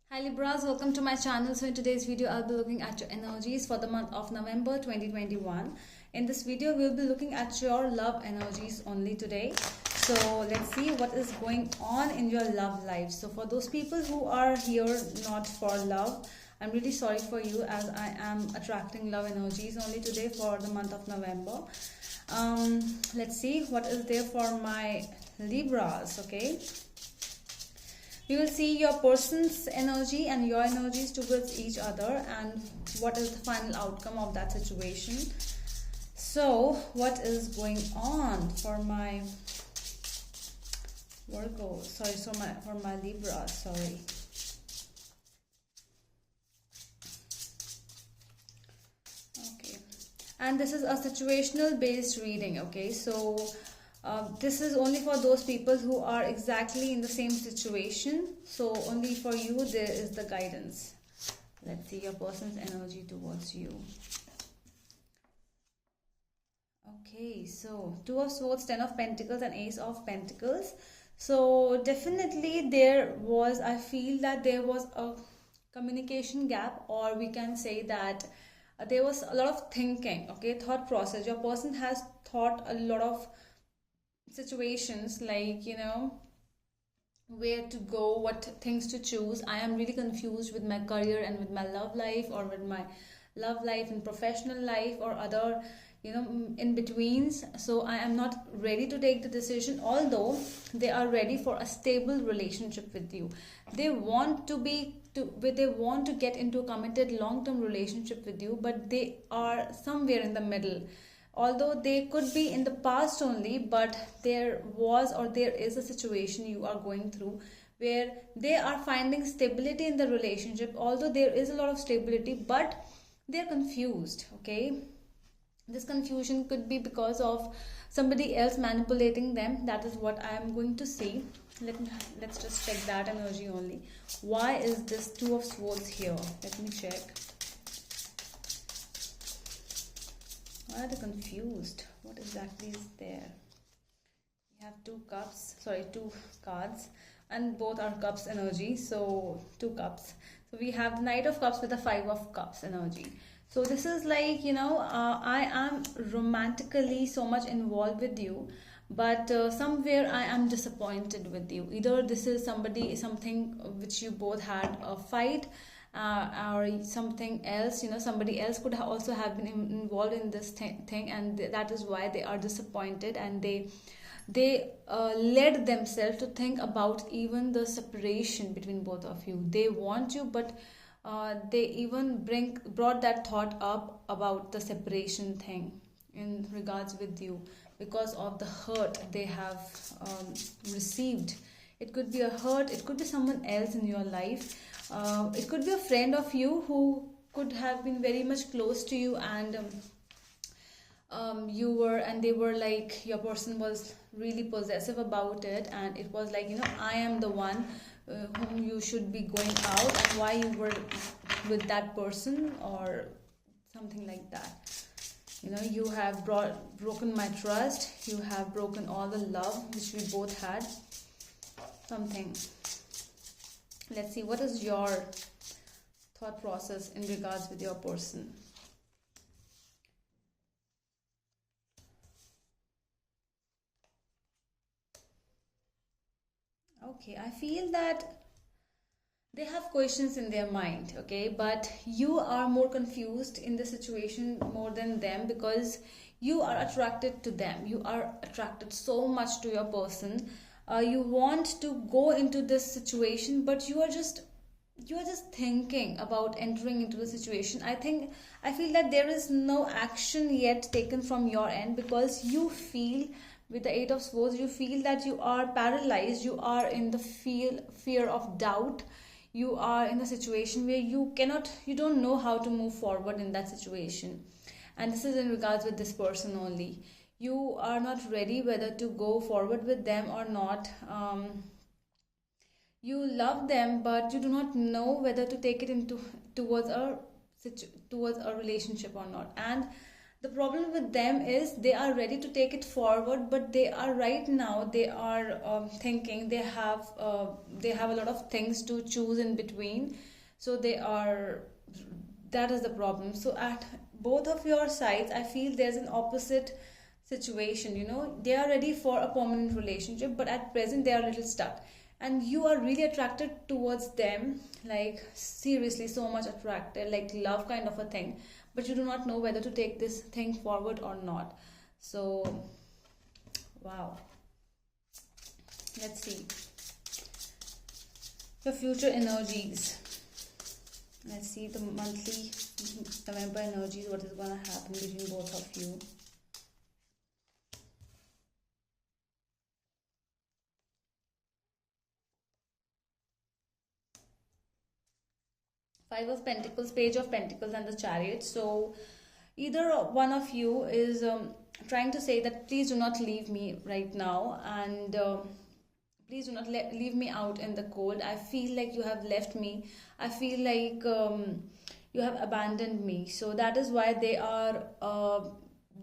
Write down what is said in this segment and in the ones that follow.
Hi Libras, welcome to my channel. So in today's video, I'll be looking at your energies for the month of November 2021. In this video, we'll be looking at your love energies only today. So let's see what is going on in your love life. So for those people who are here not for love, I'm really sorry for you as I am attracting love energies only today for the month of November. Let's see what is there for my Libras, okay? We will see your person's energy and your energies towards each other and what is the final outcome of that situation. So, what is going on for my Virgo? Sorry, for my Libra, sorry. Okay. And this is a situational based reading, okay? So, this is only for those people who are exactly in the same situation. So only for you there is the guidance. Let's see your person's energy towards you. Okay, so Two of Swords, Ten of Pentacles and Ace of Pentacles. So definitely I feel that there was a communication gap, or we can say that there was a lot of thinking, okay, thought process. Your person has thought a lot of situations, like where to go, what things to choose. I am really confused with my career and with my love life, or with my love life and professional life, or other in betweens. So I am not ready to take the decision, although they are ready for a stable relationship with you. They want they want to get into a committed long-term relationship with you, but they are somewhere in the middle. Although they could be in the past only, but there is a situation you are going through where they are finding stability in the relationship. Although there is a lot of stability, but they're confused, okay? This confusion could be because of somebody else manipulating them. That is what I am going to see. Let's just check that energy only. Why is this Two of Swords here? Let me check. Why are they confused? What exactly is there? We have two cards, and both are cups energy. So two cups. So we have the Knight of Cups with the Five of Cups energy. So this is like, I am romantically so much involved with you, but somewhere I am disappointed with you. Either this is something which you both had a fight, or something else. Somebody else could also have been involved in this thing, and that is why they are disappointed, and they led themselves to think about even the separation between both of you. They want you, but they even brought that thought up about the separation thing in regards with you, because of the hurt they have received. It could be a hurt, it could be someone else in your life, it could be a friend of you who could have been very much close to you, and they were like, your person was really possessive about it, and it was like, I am the one whom you should be going out, and why you were with that person, or something like that. You have broken my trust, you have broken all the love which we both had, something. Let's see, what is your thought process in regards with your person? Okay, I feel that they have questions in their mind, okay, but you are more confused in the situation more than them, because you are attracted to them. You are attracted so much to your person. You want to go into this situation, but you are just thinking about entering into the situation. I feel that there is no action yet taken from your end, because you feel, with the Eight of Swords, you feel that you are paralyzed. You are in the fear of doubt. You are in a situation where you don't know how to move forward in that situation. And this is in regards with this person only. You are not ready whether to go forward with them or not. You love them, but you do not know whether to take it into towards a relationship or not. And The problem with them is they are ready to take it forward, but they are right now, they are thinking they have a lot of things to choose in between. So they are, that is the problem. So at both of your sides, I feel there's an opposite situation. You know, they are ready for a permanent relationship, but at present they are a little stuck, and you are really attracted towards them, like seriously so much attracted, like love kind of a thing, but you do not know whether to take this thing forward or not. So wow, let's see your future energies. Let's see the monthly November energies, what is going to happen between both of you. Five of Pentacles, Page of Pentacles, and the Chariot. So either one of you is trying to say that please do not leave me right now, and please do not leave me out in the cold. I feel like you have left me. I feel like you have abandoned me. So that is why they are.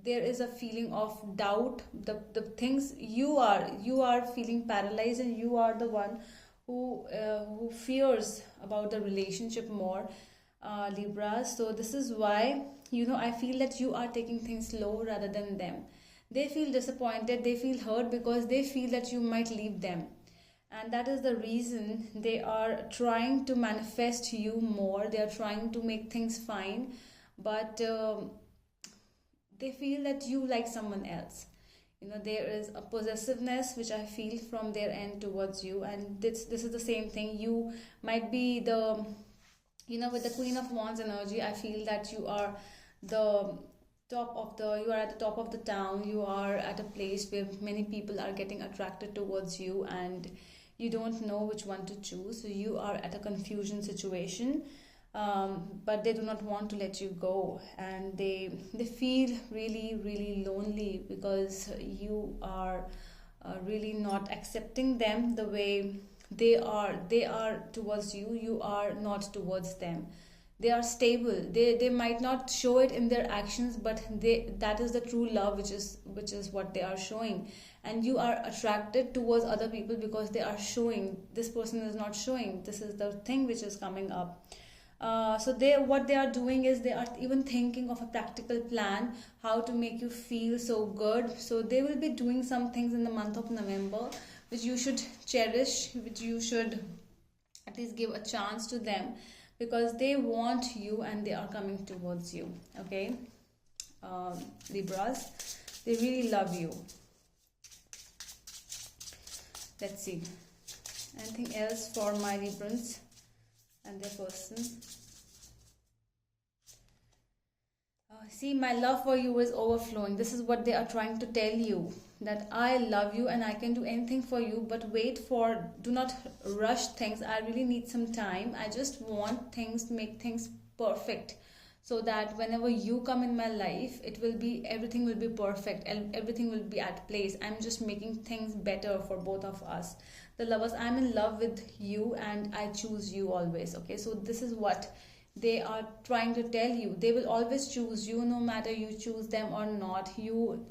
There is a feeling of doubt. The things you are feeling paralyzed, and you are the one who fears about the relationship more, Libra. So this is why, you know, I feel that you are taking things slow rather than them. They feel disappointed, they feel hurt because they feel that you might leave them, and that is the reason they are trying to manifest you more. They are trying to make things fine, but they feel that you like someone else. You know, there is a possessiveness which I feel from their end towards you, and this is the same thing. You might be the, you know, with the Queen of Wands energy, I feel that you are the you are at the top of the town. You are at a place where many people are getting attracted towards you, and you don't know which one to choose. So you are at a confusion situation, but they do not want to let you go, and they feel really really lonely because you are really not accepting them the way they are towards you. You are not towards them. They are stable. They might not show it in their actions, but that is the true love, which is what they are showing. And you are attracted towards other people because they are showing. This person is not showing. This is the thing which is coming up. So what they are doing is they are even thinking of a practical plan how to make you feel so good. So they will be doing some things in the month of November which you should cherish, which you should at least give a chance to them, because they want you and they are coming towards you. Okay, Libras, they really love you. Let's see anything else for my Librans and their person. See, my love for you is overflowing. This is what they are trying to tell you, that I love you and I can do anything for you, but wait for, do not rush things. I really need some time. I just want things to make things perfect, so that whenever you come in my life, it will be, everything will be perfect and everything will be at place. I'm just making things better for both of us. The lovers, I'm in love with you and I choose you always. Okay, so this is what they are trying to tell you. They will always choose you, no matter you choose them or not. You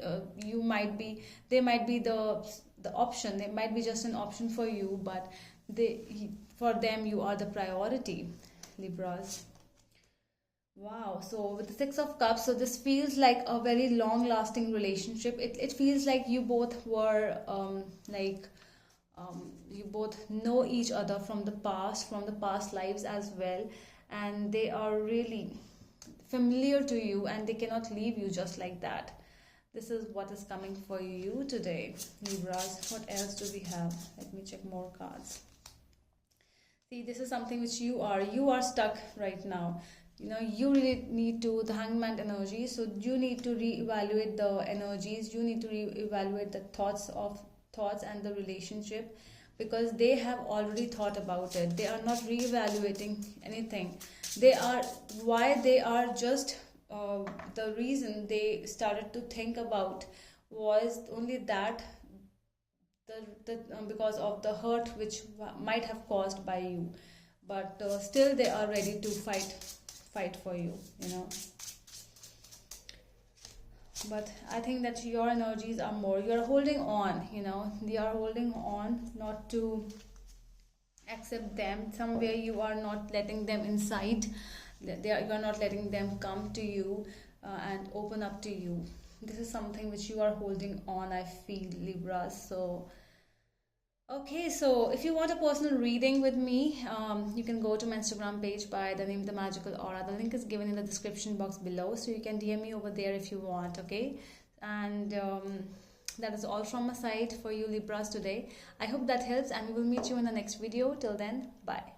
might be, they might be the option, they might be just an option for you, but for them you are the priority, Libras. Wow, so with the Six of Cups, so this feels like a very long lasting relationship. It feels like you both were you both know each other from the past lives as well, and they are really familiar to you and they cannot leave you just like that. This is what is coming for you today, Libras. What else do we have? Let me check more cards. See, this is something which you are stuck right now. You know, you really need to, the Hangman energy, so you need to reevaluate the energies. You need to reevaluate the thoughts and the relationship, because they have already thought about it. They are not reevaluating anything. They are, why they are just the reason they started to think about was only that because of the hurt which might have caused by you, but still they are ready to fight for you, you know. but I think that your energies are more, you're holding on, you know, they are holding on not to accept them. Somewhere you are not letting them inside, you are not letting them come to you and open up to you. This is something which you are holding on, I feel, Libra. So okay, so if you want a personal reading with me, you can go to my Instagram page by the name The Magical Aura. The link is given in the description box below, so you can DM me over there if you want, okay? And that is all from my side for you Libras today. I hope that helps, and we will meet you in the next video. Till then, bye.